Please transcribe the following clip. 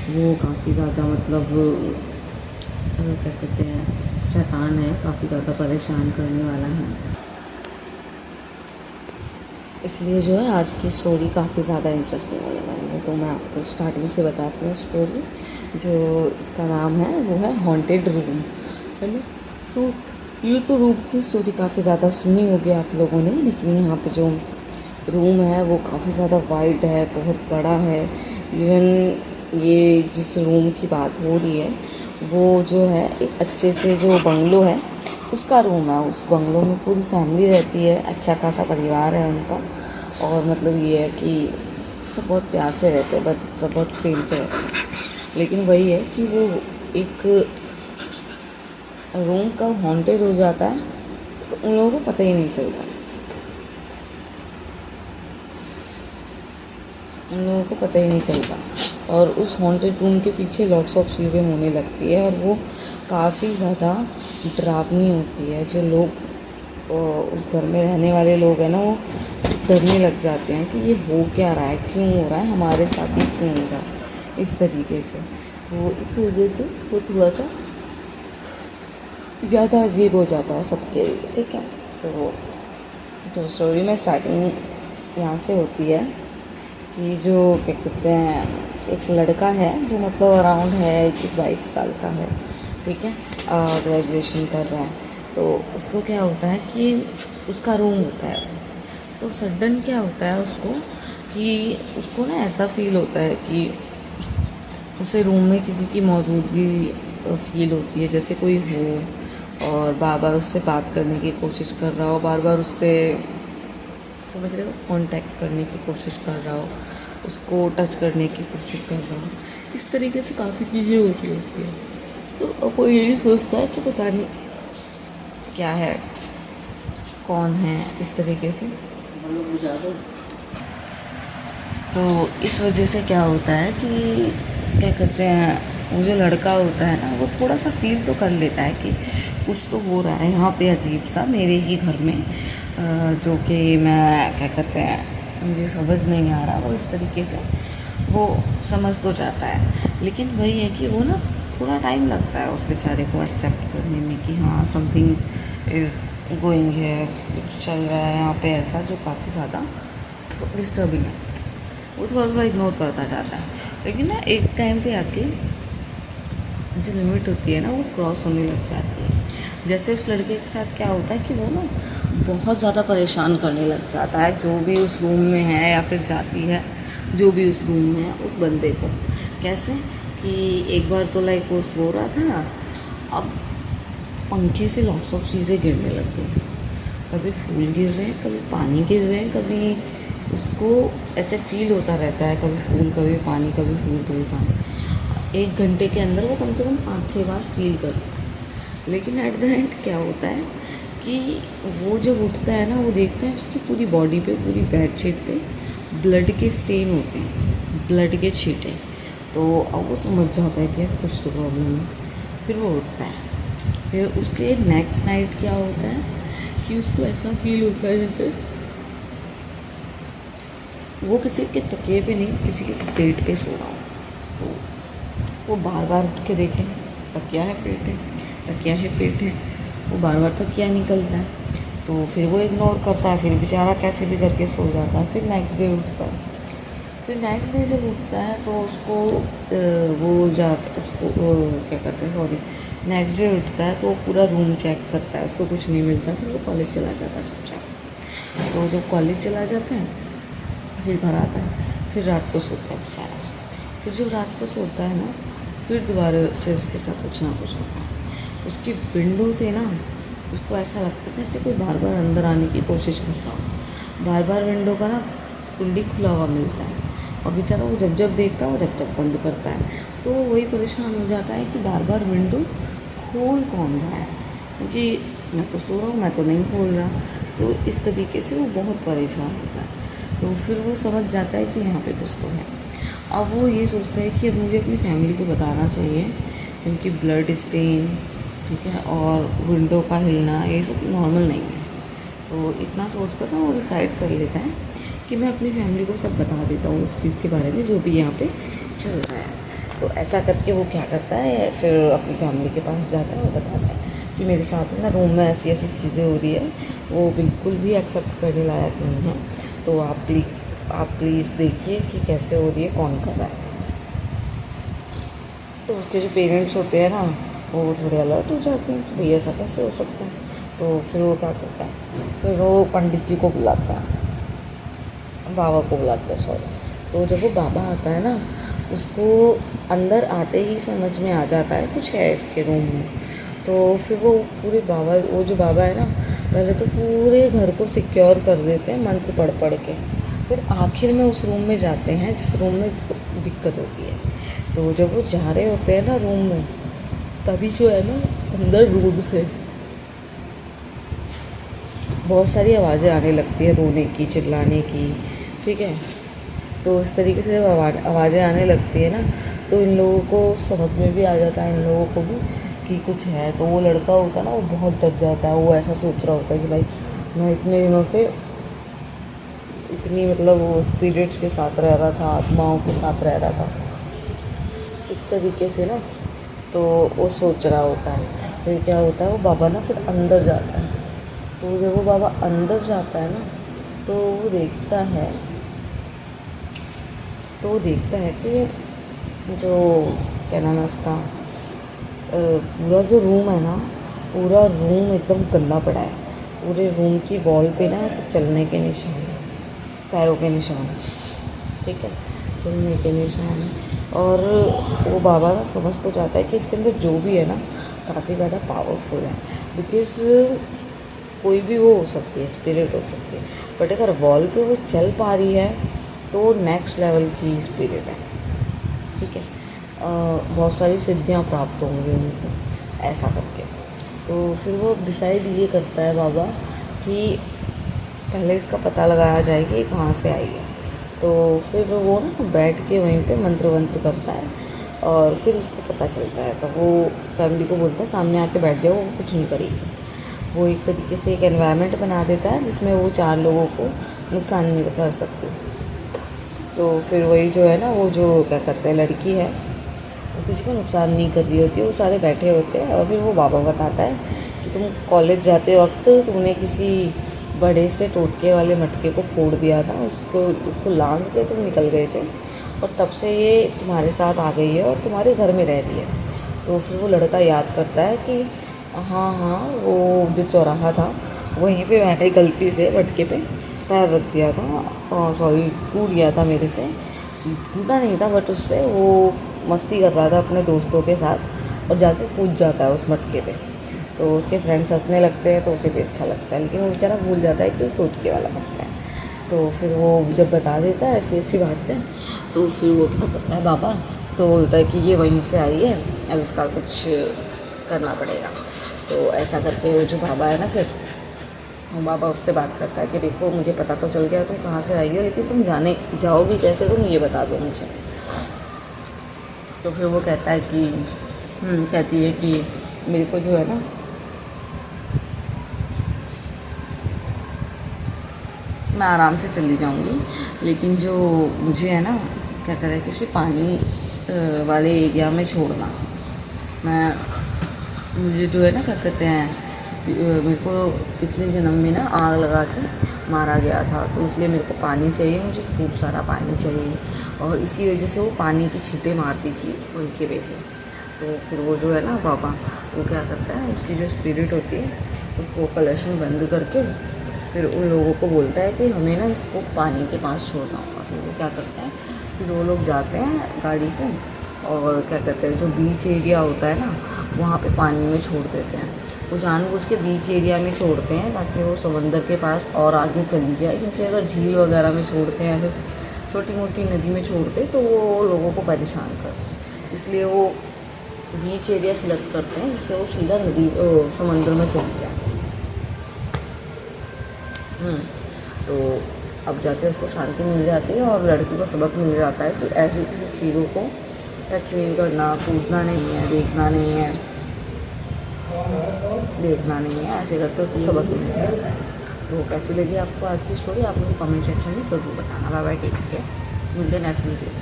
वो काफ़ी ज़्यादा मतलब क्या कहते हैं, शैतान है, काफ़ी ज़्यादा परेशान करने वाला है। इसलिए जो है आज की स्टोरी काफ़ी ज़्यादा इंटरेस्टिंग होने वाली है। तो मैं आपको स्टार्टिंग से बताती हूँ स्टोरी। जो इसका नाम है वो है हॉन्टेड रूम, है ना। तो ये तो रूम की स्टोरी काफ़ी ज़्यादा सुनी होगी आप लोगों ने, लेकिन यहाँ पे जो रूम है वो काफ़ी ज़्यादा वाइड है, बहुत बड़ा है। इवन ये जिस रूम की बात हो रही है वो जो है एक अच्छे से जो बंगलो है उसका रूम है। उस बंगलो में पूरी फैमिली रहती है, अच्छा खासा परिवार है उनका। और मतलब ये है कि सब बहुत प्यार से रहते हैं, बट सब बहुत प्रेम से रहते हैं। लेकिन वही है कि वो एक रूम कब हॉन्टेड हो जाता है तो उन लोगों को पता ही नहीं चलता। उन लोगों को पता ही नहीं चलता। और उस हॉन्टेड रूम के पीछे लॉट्स ऑफ चीज़ें होने लगती है और वो काफ़ी ज़्यादा डरावनी होती है। जो लोग उस घर में रहने वाले लोग हैं ना, वो डरने लग जाते हैं कि ये हो क्या रहा है, क्यों हो रहा है, हमारे साथ ही क्यों हो रहा है, इस तरीके से। तो इस वजह से वो थोड़ा सा ज़्यादा अजीब हो जाता है सबके लिए, ठीक है। तो स्टोरी में स्टार्टिंग यहाँ से होती है कि जो क्या कहते हैं, एक लड़का है जो मतलब अराउंड है 21-22 साल का है, ठीक है। ग्रेजुएशन कर रहा है। तो उसको क्या होता है कि उसका रूम होता है। तो सडन क्या होता है उसको कि उसको ना ऐसा फील होता है कि उसे रूम में किसी की मौजूदगी फील होती है, जैसे कोई हो और बार बार उससे बात करने की कोशिश कर रहा हो, बार बार उससे, समझ रहे हो, कांटेक्ट करने की कोशिश कर रहा हो, उसको टच करने की कोशिश कर रहा हो। इस तरीके से काफ़ी चीज़ें होती होती है। तो अब वो यही सोचता है कि पता नहीं क्या है, कौन है, इस तरीके से। तो इस वजह से क्या होता है कि क्या कहते हैं, वो जो लड़का होता है ना, वो थोड़ा सा फील तो कर लेता है कि कुछ तो हो रहा है यहाँ पे अजीब सा मेरे ही घर में, जो कि मैं क्या कहते हैं, मुझे समझ नहीं आ रहा। वो इस तरीके से वो समझ तो जाता है, लेकिन वही है कि वो ना थोड़ा टाइम लगता है उस बेचारे को एक्सेप्ट करने में कि हाँ समथिंग इज़ गोइंग है, कुछ चल रहा है यहाँ पे ऐसा जो काफ़ी ज़्यादा डिस्टर्बिंग है। वो थोड़ा थोड़ा इग्नोर करता जाता है, लेकिन ना एक टाइम पे आके जो लिमिट होती है ना वो क्रॉस होने लग जाती है। जैसे उस लड़के के साथ क्या होता है कि वो ना बहुत ज़्यादा परेशान करने लग जाता है जो भी उस रूम में है या फिर जाती है जो भी उस रूम में है उस बंदे को। कैसे कि एक बार तो लाइक वो सो रहा था, अब पंखे से लॉट्स ऑफ चीज़ें गिरने लग गई। कभी फूल गिर रहे हैं, कभी पानी गिर रहे हैं, कभी उसको ऐसे फील होता रहता है, कभी फूल कभी पानी, कभी फूल कभी पानी। 1 घंटे के अंदर वो कम से कम 5-6 बार फील करता है। लेकिन एट द एंड क्या होता है कि वो जब उठता है ना, वो देखता है उसकी पूरी बॉडी पे, पूरी बेडशीट पे ब्लड के स्टेन होते हैं, ब्लड के छींटे। तो अब वो समझ जाता है कि यार कुछ तो प्रॉब्लम है। फिर वो उठता है। फिर उसके नेक्स्ट नाइट क्या होता है कि उसको ऐसा फील होता है जैसे वो किसी के तकिए पे नहीं, किसी के पेट पे सो रहा हो। तो वो बार बार उठ के देखे, तकिया है पेट है, तकिया है पेट है, वो बार बार तकिया निकलता है। तो फिर वो इग्नोर करता है, फिर बेचारा कैसे भी करके सो जाता है। फिर नेक्स्ट डे उठता है। फिर नेक्स्ट डे जब उठता है तो उसको क्या कहते हैं, सॉरी, नेक्स्ट डे उठता है तो वो पूरा रूम चेक करता है, उसको कुछ नहीं मिलता। फिर वो कॉलेज चला जाता है चुपचाप। तो जब कॉलेज चला जाता है फिर घर आता है, फिर रात को सोता है बेचारा। फिर जब रात को सोता है ना, फिर दोबारा से उसके साथ कुछ ना कुछ होता है। उसकी विंडो से ना उसको ऐसा लगता है जैसे कोई बार बार अंदर आने की कोशिश कर रहा हो। बार बार विंडो का ना कुंडी खुला हुआ मिलता है और बेचारा वो जब जब देखता है वो जब जब बंद करता है। तो वही परेशान हो जाता है कि बार बार विंडो खोल कौन रहा है, क्योंकि मैं तो सो रहा हूँ, मैं तो नहीं खोल रहा। तो इस तरीके से वो बहुत परेशान होता है। तो फिर वो समझ जाता है कि यहाँ पे कुछ तो है। अब वो ये सोचता है कि अब मुझे अपनी फैमिली को बताना चाहिए, क्योंकि ब्लड स्टेन, ठीक है, और विंडो का हिलना ये सब नॉर्मल नहीं है। तो इतना सोच कर ना वो डिसाइड कर लेता है कि मैं अपनी फैमिली को सब बता देता हूँ इस चीज़ के बारे में जो भी यहाँ पे चल रहा है। तो ऐसा करके वो क्या करता है, फिर अपनी फैमिली के पास जाता है और बताता है कि मेरे साथ ना रूम में ऐसी ऐसी चीज़ें हो रही है, वो बिल्कुल भी एक्सेप्ट करने लायक नहीं है। तो आप प्लीज़ देखिए कि कैसे हो रही है, कौन कर रहा है। तो उसके जो पेरेंट्स होते हैं ना, वो थोड़े अलर्ट हो जाते हैं कि भैया ऐसा कैसे हो सकता है। तो फिर वो क्या करता है, फिर वो पंडित जी को बुलाता है, बाबा को बुलाता है सॉरी। तो जब वो बाबा आता है ना, उसको अंदर आते ही समझ में आ जाता है कुछ है इसके रूम में। तो फिर वो पूरे बाबा, वो जो बाबा है ना, पहले तो पूरे घर को सिक्योर कर देते हैं मंत्र पढ़ पढ़ के। फिर आखिर में उस रूम में जाते हैं जिस रूम में इसको दिक्कत होती है। तो जब वो जा रहे होते हैं ना रूम में, तभी जो है ना, अंदर रूम से बहुत सारी आवाज़ें आने लगती है, रोने की, चिल्लाने की, ठीक है। तो इस तरीके से जब आवाज़ें आने लगती है ना, तो इन लोगों को समझ में भी आ जाता है, इन लोगों को भी कि कुछ है। तो वो लड़का होता है ना, वो बहुत डर जाता है। वो ऐसा सोच रहा होता है कि भाई मैं इतने दिनों से इतनी मतलब वो स्पिरिट्स के साथ रह रहा था, आत्माओं के साथ रह रहा था, इस तरीके से ना। तो वो सोच रहा होता है। फिर क्या होता है, वो बाबा ना फिर अंदर जाता है। तो जब वो बाबा अंदर जाता है ना, तो वो देखता है, कि जो क्या नाम है उसका, पूरा जो रूम है ना, पूरा रूम एकदम गंदा पड़ा है। पूरे रूम की वॉल पे ना ऐसे चलने के निशान है, पैरों के निशान, ठीक है, चलने के निशान है। और वो बाबा ना समझ तो जाता है कि इसके अंदर जो भी है ना, काफ़ी ज़्यादा पावरफुल है। बिकॉज़ कोई भी वो हो सकती है, स्पिरिट हो सकती है, बट अगर वॉल पे वो चल पा रही है तो नेक्स्ट लेवल की स्पिरिट है, ठीक है। बहुत सारी सिद्धियाँ प्राप्त होंगी उनको, ऐसा करके। तो फिर वो डिसाइड ये करता है बाबा कि पहले इसका पता लगाया जाए कि कहाँ से आई है। तो फिर वो ना बैठ के वहीं पे मंत्र वंत्र करता है, और फिर उसको पता चलता है। तो वो फैमिली को बोलता है सामने आके बैठ जाओ, वो कुछ नहीं करेगी। वो एक तरीके से एक एनवायरनमेंट बना देता है जिसमें वो 4 लोगों को नुकसान नहीं कर सकती। तो फिर वही जो है ना, वो जो क्या कहते हैं लड़की है, वो किसी को नुकसान नहीं कर रही होती है, वो सारे बैठे होते हैं। और फिर वो बाबा बताता है कि तुम कॉलेज जाते वक्त तुमने किसी बड़े से टोटके वाले मटके को फोड़ दिया था, उसको लांग के तुम निकल गए थे, और तब से ये तुम्हारे साथ आ गई है और तुम्हारे घर में रह रही है। तो फिर वो लड़का याद करता है कि हाँ हाँ, वो जो चौराहा था वहीं पे मैंने गलती से मटके पे पैर रख दिया था, सॉरी टूट गया था मेरे से, टूटा नहीं था बट उससे वो मस्ती कर रहा था अपने दोस्तों के साथ, और जाके कूद जाता है उस मटके पे। तो उसके फ्रेंड्स हंसने लगते हैं, तो उसे भी अच्छा लगता है, लेकिन वो बेचारा भूल जाता है कि वो टोटके वाला मटका है। तो फिर वो जब बता देता है ऐसी ऐसी बातें, तो फिर वो क्या करता है बाबा, तो बोलता है कि ये वहीं से आई है, अब इसका कुछ करना पड़ेगा। तो ऐसा करके वो जो बाबा है ना, फिर वो बाबा उससे बात करता है कि देखो मुझे पता तो चल गया तुम कहाँ से आई हो, लेकिन तुम जाओगी कैसे, तुम ये बता दो मुझे। तो फिर वो कहता है कि कहती है कि मेरे को जो है ना, मैं आराम से चली जाऊंगी, लेकिन जो मुझे है ना, क्या कहते हैं, किसी पानी वाले एरिया में छोड़ना। मुझे जो है ना, क्या कहते हैं, मेरे को पिछले जन्म में ना आग लगा के मारा गया था, तो इसलिए मेरे को पानी चाहिए, मुझे खूब सारा पानी चाहिए। और इसी वजह से वो पानी की छींटे मारती थी उनके वजह से। तो फिर वो जो है ना बाबा, वो क्या करता है, उसकी जो स्पिरिट होती है उसको कलश में बंद करके फिर उन लोगों को बोलता है कि हमें ना इसको पानी के पास छोड़ना होगा। फिर वो क्या करते हैं, फिर वो लोग जाते हैं गाड़ी से, और क्या कहते हैं, जो बीच एरिया होता है ना, वहाँ पे पानी में छोड़ देते हैं। वो जानबूझ के बीच एरिया में छोड़ते हैं ताकि वो समंदर के पास और आगे चली जाए, क्योंकि अगर झील वगैरह में छोड़ते हैं, फिर छोटी मोटी नदी में छोड़ते तो वो लोगों को परेशान करते हैं। इसलिए वो बीच एरिया सिलेक्ट करते हैं जिससे वो सीधा समंदर में चली जाए। तो अब जाके उसको शांति मिल जाती है, और लड़की को सबक मिल जाता है कि ऐसी किसी चीज़ों को टच नहीं करना, कूदना नहीं है, देखना नहीं है, ऐसे करके उसको सबक मिल जाता है। तो कैसी लगी आपको आज की स्टोरी, आप मुझे कमेंट सेक्शन में ज़रूर बताना। बाय बाय, टेक केयर, मिलते हैं नेक्स्ट वीडियो में।